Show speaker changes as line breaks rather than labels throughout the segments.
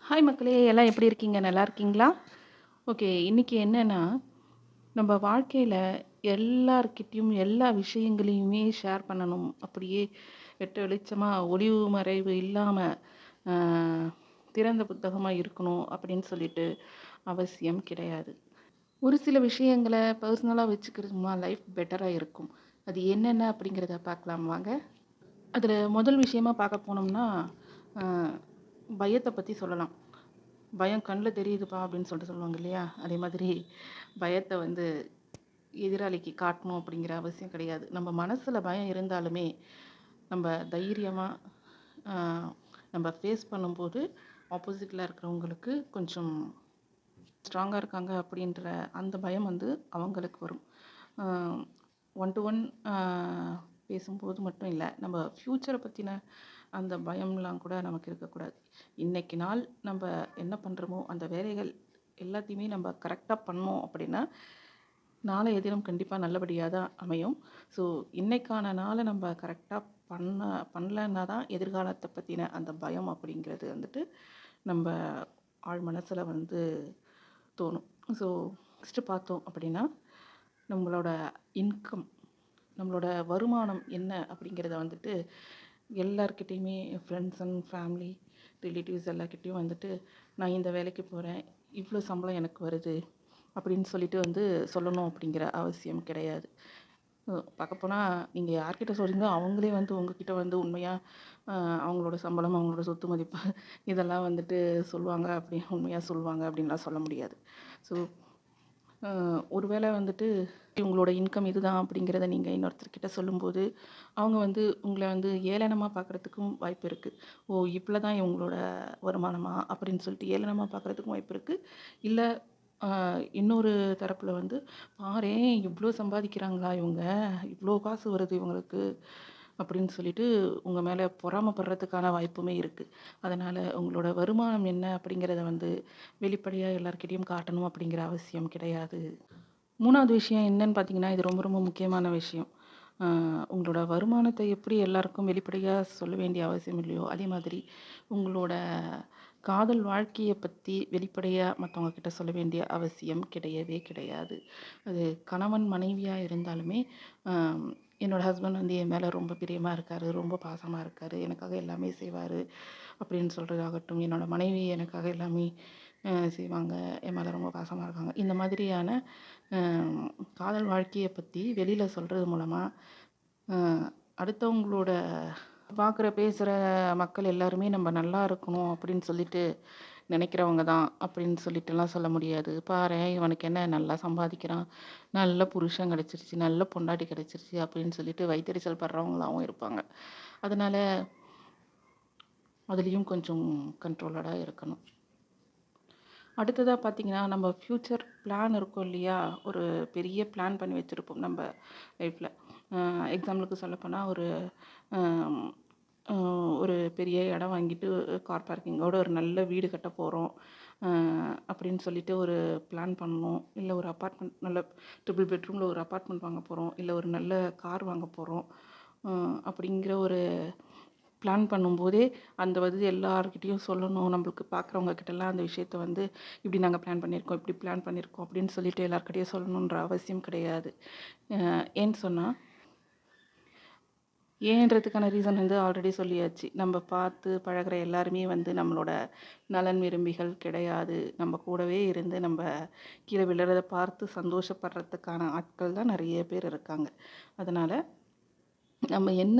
Hi மக்களே! எல்லாம் எப்படி இருக்கீங்க? நல்லா இருக்கீங்களா? ஓகே. இன்னைக்கு என்னன்னா, நம்ம வாழ்க்கையில எல்லார்கிட்டயும் எல்லா விஷயங்களையுமே ஷேர் பண்ணணும். அப்படியே வெட்ட வெளிச்சமா ஒளிவு மறைவு இல்லாம, அ திறந்த புத்தகமா இருக்கணும் அப்படின்னு சொல்லிட்டு அவசியம் கிடையாது. ஒரு சில விஷயங்கள பர்சனலா வச்சுக்கிறதுமா லைஃப் பெட்டரா இருக்கும். அது என்னென்ன அப்படிங்கிறத பார்க்கலாம் வாங்க. அதில முதல் விஷயமா பார்க்க போனோம்னா, அ பயத்த பத்தி சொல்லலாம். பயம் கண்ல தெரியுதுப்பா அப்படின்னு சொல்லிட்டு சொல்லுவாங்க இல்லையா? அதே மாதிரி பயத்த வந்து எதிராளிக்கு காட்டணும் அப்படிங்கிற அவசியம் கிடையாது. நம்ம மனசுல பயம் இருந்தாலுமே, நம்ம தைரியமா அ நம்ம ஃபேஸ் பண்ணும்போது, ஆப்போசிட்ல இருக்கிறவங்களுக்கு கொஞ்சம் ஸ்ட்ராங்கா இருக்காங்க அப்படின்ற அந்த பயம் வந்து அவங்களுக்கு வரும். அ ஒன் டு ஒன் அ பேசும்போது மட்டும் இல்ல, நம்ம ஃப்யூச்சர பத்தின அந்த பயம்லாம் கூட நமக்கு இருக்கக்கூடாது. இன்னைக்கு நாள் நம்ப என்ன பண்றோமோ, அந்த வேலைகள் எல்லாத்தையுமே நம்ம கரெக்ட்டா பண்ணோம் அப்படின்னா, நாளைய தினம் கண்டிப்பா நல்லபடியா தான் அமையும். ஸோ, இன்னைக்கான நாள நம்ம கரெக்ட்டா பண்ண பண்ணலன்னா தான் எதிர்காலத்த பத்தின அந்த பயம் அப்படிங்கிறது வந்துட்டு, நம்ப ஆழ் மனசுல வந்து தோணும். ஸோ, நெக்ஸ்ட்டு பார்த்தோம் அப்படின்னா, நம்மளோட இன்கம் நம்மளோட வருமானம் என்ன அப்படிங்கிறத வந்துட்டு எல்லார்கிட்டயுமே ஃப்ரெண்ட்ஸ் அண்ட் ஃபேமிலி, ரிலேட்டிவ்ஸ் எல்லார்கிட்டயும் வந்துட்டு, நான் இந்த வேலைக்கு போறேன். இவ்ளோ சம்பளம் எனக்கு வருது. அப்படின்னு சொல்லிட்டு வந்து சொல்லணும் அப்படிங்கிற அவசியம் கிடையாது. பார்க்கப்போனா நீங்க யார்கிட்ட சொல்றீங்களோ அவங்களே வந்து உங்ககிட்ட வந்து உண்மையா அ அவங்களோட சம்பளம், அவங்களோட சொத்து மதிப்பு இதெல்லாம் வந்துட்டு சொல்லுவாங்க உண்மையா சொல்லுவாங்க அப்படின்லாம் சொல்ல முடியாது. ஸோ ஒருவேளை வந்துட்டு உங்களோட இன்கம் இதுதான் அப்படிங்கிறத நீங்க இன்னொருத்தர்கிட்ட சொல்லும்போது, அவங்க வந்து உங்கள வந்து ஏளனமா பார்க்குறதுக்கும் வாய்ப்பு இருக்கு. ஓ! இவ்ளோ தான் இவங்களோட வருமானமா? அப்படின்னு சொல்லிட்டு ஏளனமா பார்க்குறதுக்கும் வாய்ப்பு இருக்கு. இல்ல அ இன்னொரு தரப்புல வந்து, பாரேன் இவ்ளோ சம்பாதிக்கிறாங்களா இவங்க? இவ்ளோ காசு வருது இவங்களுக்கு. அப்படின்னு சொல்லிட்டு உங்க மேல பொறாமப்படுறதுக்கான வாய்ப்புமே இருக்கு. அதனால உங்களோட வருமானம் என்ன அப்படிங்கிறத வந்து வெளிப்படையா எல்லார்கிட்டயும் காட்டணும் அப்படிங்கிற அவசியம் கிடையாது. 3வது விஷயம் என்னன்னு பார்த்தீங்கன்னா, இது ரொம்ப ரொம்ப முக்கியமான விஷயம். அ உங்களோட வருமானத்த எப்படி எல்லாருக்கும் வெளிப்படையா சொல்ல வேண்டிய அவசியம் இல்லையோ, அதே மாதிரி உங்களோட காதல் வாழ்க்கைய பத்தி வெளிப்படையா மத்தவங்க கிட்ட சொல்ல வேண்டிய அவசியம் கிடையவே கிடையாது. அது கணவன், மனைவியா இருந்தாலுமே, அ என்னோட ஹஸ்பண்ட் வந்து என் மேல ரொம்ப பிரியமா இருக்காரு, ரொம்ப பாசமா இருக்காரு, எனக்காக எல்லாமே செய்வாரு அப்படின்னு சொல்றதாகட்டும், என்னோட மனைவி எனக்காக எல்லாமே செய்வாங்க, என் மேல ரொம்ப பாசமா இருக்காங்க. இந்த மாதிரியான அ காதல் வாழ்க்கைய பத்தி வெளியில சொல்றது மூலமா, அ அடுத்தவங்களோட பார்க்குற, பேசுற மக்கள் எல்லாருமே நம்ம நல்லா இருக்கணும் அப்படின்னு சொல்லிட்டு நினைக்கிறவங்க தான் அப்படின்னு சொல்லிட்டுலாம் சொல்ல முடியாது. பாரேன் இவனுக்கு என்ன நல்லா சம்பாதிக்கிறான், நல்ல புருஷன் கிடைச்சிருச்சு, நல்ல பொண்டாட்டி கிடைச்சிருச்சு அப்படின்னு சொல்லிட்டு வயித்தெரிச்சல் படுறவங்களாவும் இருப்பாங்க. அதனால அதுலயும் கொஞ்சம் கண்ட்ரோலடா இருக்கணும். அடுத்ததா பார்த்தீங்கன்னா, நம்ம ஃப்யூச்சர் பிளான் இருக்கும் இல்லையா? ஒரு பெரிய பிளான் பண்ணி வச்சிருப்போம் நம்ப லைஃப்ல. எக்ஸாம்பிளுக்கு சொல்லப்போனா ஒரு அம் அ ஒரு பெரிய இடம் வாங்கிட்டு கார் பார்க்கிங்கோட ஒரு நல்ல வீடு கட்ட போறோம். அ அப்படின்னு சொல்லிட்டு ஒரு பிளான் பண்ணோம். இல்ல ஒரு அபார்ட்மெண்ட் நல்ல ட்ரிபிள் பெட்ரூம்ல ஒரு அபார்ட்மெண்ட் வாங்க போறோம். இல்ல ஒரு நல்ல கார் வாங்க போறோம். அ அப்படிங்கிற ஒரு பிளான் பண்ணும்போதே, அந்த வந்து எல்லார்கிட்டயும் சொல்லணும். நம்மளுக்கு பார்க்குறவங்க கிட்டலாம் அந்த விஷயத்த வந்து, "இப்படி நாங்க பிளான் பண்ணியிருக்கோம், இப்படி பிளான் பண்ணியிருக்கோம்" அப்படின்னு சொல்லிட்டு எல்லார்கிட்டயும் சொல்லணுன்ற அவசியம் கிடையாது. அ ஏன்னு சொன்னா, ஏன்றதுக்கான ரீசன் வந்து ஆல்ரெடி சொல்லியாச்சு. நம்ம பார்த்து பழகுற எல்லாருமே வந்து நம்மளோட நலன் விரும்பிகள் கிடையாது. நம்ம கூடவே இருந்து நம்ம கீழ விழுறத பார்த்து சந்தோஷப்படுறதுக்கான ஆட்கள் தான் நெறைய பேர் இருக்காங்க. அதனால நம்ம என்ன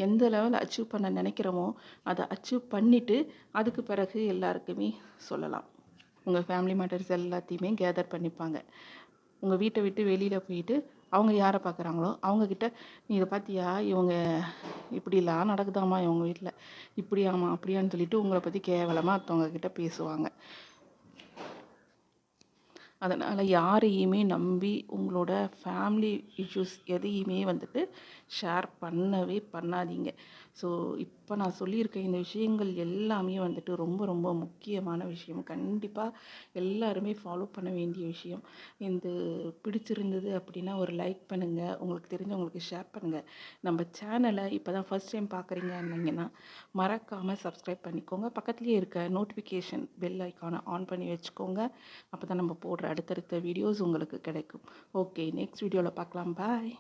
எந்த லெவல் அச்சீவ் பண்ண நினைக்கிறோமோ, அத அச்சீவ் பண்ணிட்டு, அதுக்கு பிறகு எல்லாருக்குமே சொல்லலாம். உங்க ஃபேமிலி மேட்டர்ஸ் எல்லாத்தையுமே கேதர் பண்ணிப்பாங்க. உங்க வீட்ட விட்டு வெளியில போயிட்டு, அவங்க யார பார்க்குறாங்களோ, அவங்க கிட்ட "நீ இத பார்த்தியா? இவங்க இப்படிலாம் நடக்குதாம்மா இவங்க வீட்ல. இப்படியாம்மா, அப்படியான்னு" சொல்லிட்டு உங்கள பத்தி கேவலமா மத்தவங்க கிட்ட பேசுவாங்க. அதனால யாரையுமே நம்பி உங்களோட ஃபேமிலி இஷ்யூஸ் எதையுமே வந்துட்டு ஷேர் பண்ணவே பண்ணாதீங்க. ஸோ இப்போ நான் சொல்லியிருக்க இந்த விஷயங்கள் எல்லாமே வந்துட்டு ரொம்ப ரொம்ப முக்கியமான விஷயம். கண்டிப்பாக எல்லாருமே ஃபாலோ பண்ண வேண்டிய விஷயம். இந்த பிடிச்சிருந்தது அப்படின்னா ஒரு லைக் பண்ணுங்கள், உங்களுக்கு தெரிஞ்சவங்களுக்கு ஷேர் பண்ணுங்கள். நம்ம சேனலை இப்போ தான் ஃபஸ்ட் டைம் பார்க்குறீங்கன்னா மறக்காமல் சப்ஸ்கிரைப் பண்ணிக்கோங்க. பக்கத்துலேயே இருக்க நோட்டிஃபிகேஷன் பெல் ஐக்கானை ஆன் பண்ணி வச்சுக்கோங்க. அப்போ தான் நம்ம போடுற அடுத்தடுத்த வீடியோஸ் உங்களுக்கு கிடைக்கும். ஓகே, நெக்ஸ்ட் வீடியோவில் பார்க்கலாம். பாய்.